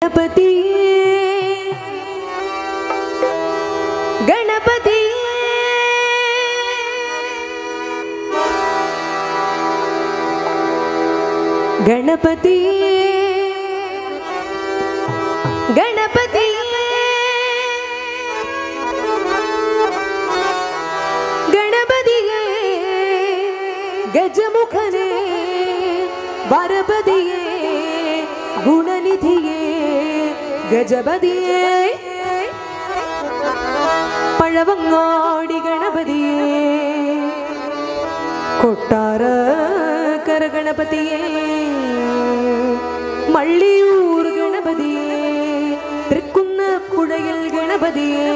गणपति गणपति गणपति गणपति गणपति गजमुखने वरपतिये गुणनिधिये गजपतिये पळवङ्गाडि गणपतिये कोट्टारकर गणपतिये मल्लियूर गणपतिये तृक्कुन्नपुഴയിൽ गणपतिये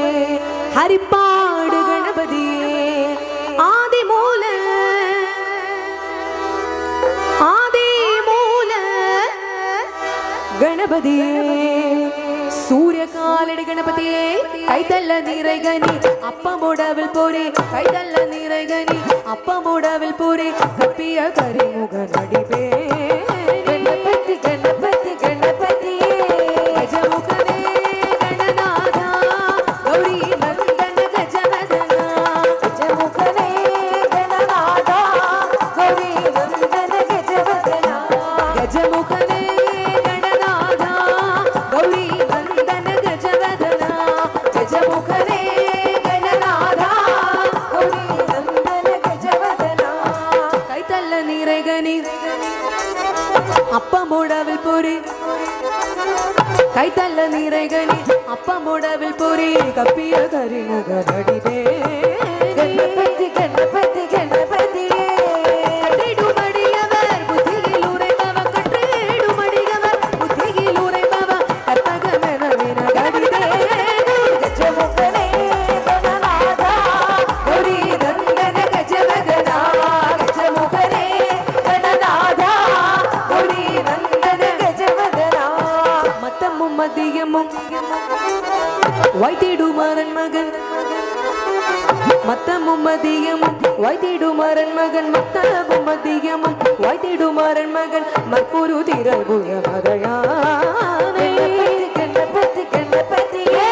हरिप्पाड गणपतिये आदिमूल गणपतिये सूर्यकालडि गणपतिये कैतल्ल निरैगनि अप्पमोडविल पोरे कैतल्ल निरैगनि अप्पमोडविल पोरे कप्पिय करिमुख नडिपे गणपति गणपति गणपतिये गजमुखने गणनाथ गौरी नंदन गजवदन गजमुखने गणनाथ गौरी नंदन गजवदन गजमुखने अप्पमोडविल पोरे कैतल्ल निरैगनि अप्पमोडविल पोरे कप्पिय करिमुख नडिपे गणपति गणपति गणपतिये कट्टेडुमडियवर बुद्धिगिलुरैबव कट्टेडुमडियवर बुद्धिगिलुरैबव कत्तगमेनविन गडिदे गजमुखने गणनाथ गौरी नंदन गजवदन गजमुखने गणनाथ गौरी नंदन गजवदन मत्तमुम मदियमुम वैतिडुमारन मगन मत्तमुम मदियमुम वैतिडुमारन मगन मत्तमुम मदियमुम वैतिडुमारन मगन मत्पुरु तिरगुय मदयाने गणपति गणपतिये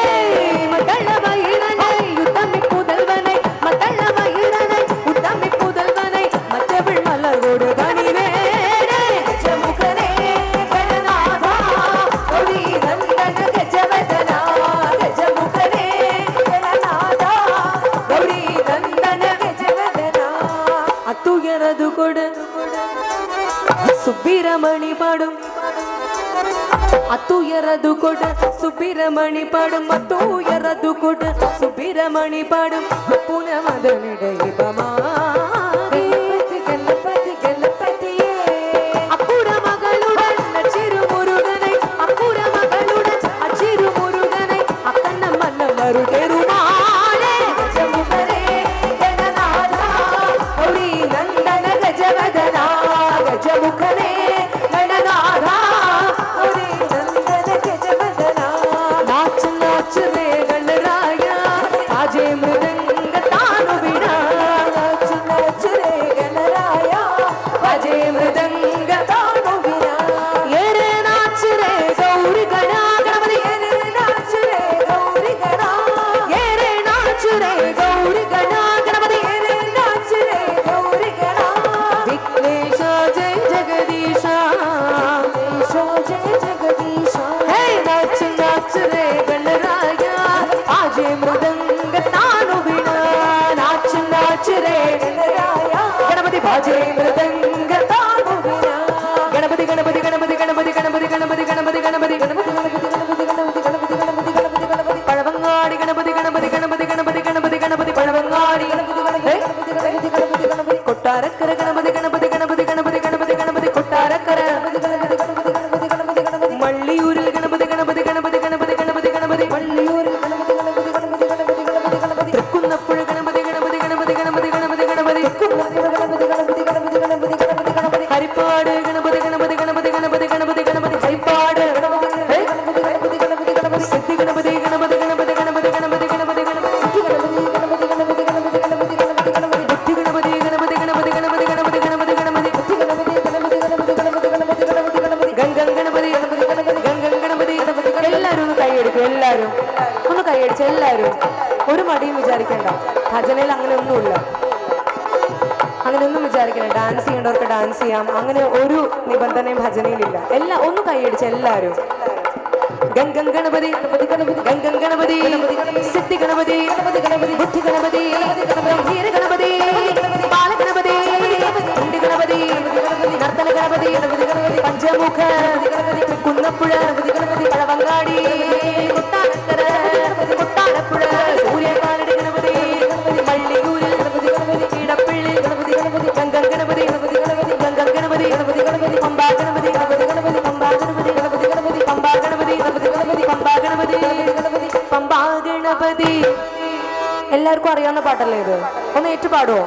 मत्तल्ल वैरनै युद्धमि पुदल्वनै मत्तल्ल वैरनै युद्धमि पुदल्वनै मत्तविळ मलर्गोडु गणिवेनै गजमुखने गणनाथ गौरी नंदन गजवदन गजमुखने गणनाथ गौरी नंदन गजवदन अत्तुयरदु कोड सुब्बिरमणि पाडुम अत्तुयरदु कोड सुब्बिरमणि पाडुम अत्तुयरदु कोड सुब्बिरमणि पाडुम पुनमदनिडै बमा गणपति गणपतिये अक्कुड मगलुडन अचिरु मुरुगनै अक्कुड मगलुडन अचिरु मुरुगनै अक्कन्न मन्नमरु तेरुमाले गजमुखने गणनाथ गौरी नंदन गजवदन गजमुखने गणनाथ गौरी नंदन गजवदन नाच नाच रे गणराया आजे मृदंग तानु बिना नाच नाच रे गणराया आजे मृदंग तानु बिना ये रे नाच रे गौरी गणा गणपति ये रे नाच रे गौरी गणा ये रे नाच रे गौरी गणा गणपति ये रे नाच रे गौरी गणा विघ्नेश जय जगदीश विघ्नेश जय जगदीश हे नाच नाच रे गणराया आजे मृदंग तानु बिना नाच नाच रे गणराया गणपति बाजे मृदंग तानु बिना गणपति गणपति गणपति गणपति गणपति गणपति गणपति गणपति गणपति गणपति गणपति गणपति गणपति गणपति गणपति पळवङ्गाडि गणपति गणपति गणपति गणपति गणपति गणपति पळवङ्गाडि गणपति गणपति गणपति गणपति गणपति कोट्टारकर गणपति गणपति गणपति गणपति गणपति गणपति कोट्टारकर गणपति गणपति गणपति गणपति गणपति गणपति मल्लियूरिल गणपति गणपति गणपति गणपति गणपति गणपति मल्लियूरिल गणपति गणपति गणपति गणपति गणपति गणपति तृक्कुन्नपुळ गणपति गणपति गणपति गणपति गणपति गणपति तृक्कुन्नपुळ गणपति गणपति गणपति गणपति गणपति गणपति हरिप्पाड गणपति गणपति गणपति गणपति गणपति गणपति हरिप्पाड गणपति गणपति गणपति गणपति गणपति सिद्धि गणपति गणपति गणपति गणपति गणपति गणपति गणपति सिद्धि गणपति गणपति गणपति गणपति गणपति गणपति गणपति बुद्धि गणपति गणपति गणपति गणपति गणपति गणपति എല്ലാരും ഒന്ന് കൈയടിച്ച് എല്ലാരും ഒരു മടിയും വിചാരിക്കണ്ട ഭജനയിൽ അങ്ങനെയൊന്നുമില്ല അങ്ങനെയൊന്നും വിചാരിക്കണ്ട ഡാൻസ് ചെയ്യേണ്ടവർക്ക് ഡാൻസ് ചെയ്യാം അങ്ങനെ ഒരു നിബന്ധനയും ഭജനയിലില്ല എല്ലാം ഒന്ന് കൈയടിച്ച് എല്ലാരും ഗംഗം ഗണപതി ഗംഗം ഗണപതി സിദ്ധി ഗണപതി ബുദ്ധി ഗണപതി ഗംഭീര ഗണപതി ബാലഗണപതി കുണ്ടി ഗണപതി നർത്തന ഗണപതി പഞ്ചമുഖ കുന്നപ്പുഴ പഴവങ്ങാടി കൊട്ടാരക്കര കൊട്ടാരപ്പുഴ സൂര്യകാലടി ഗണപതി പള്ളിയൂരിൽ ഇടപ്പള്ളി ഗംഗം ഗണപതി ഗംഗം ഗണപതി പമ്പാ ഗണപതി പമ്പാ ഗണപതി പമ്പാ ഗണപതി പമ്പാ ഗണപതി പമ്പാ ഗണപതി എല്ലാവർക്കും അറിയാവുന്ന പാട്ടല്ലേ ഇത് ഒന്ന് ഏറ്റുപാടുവോ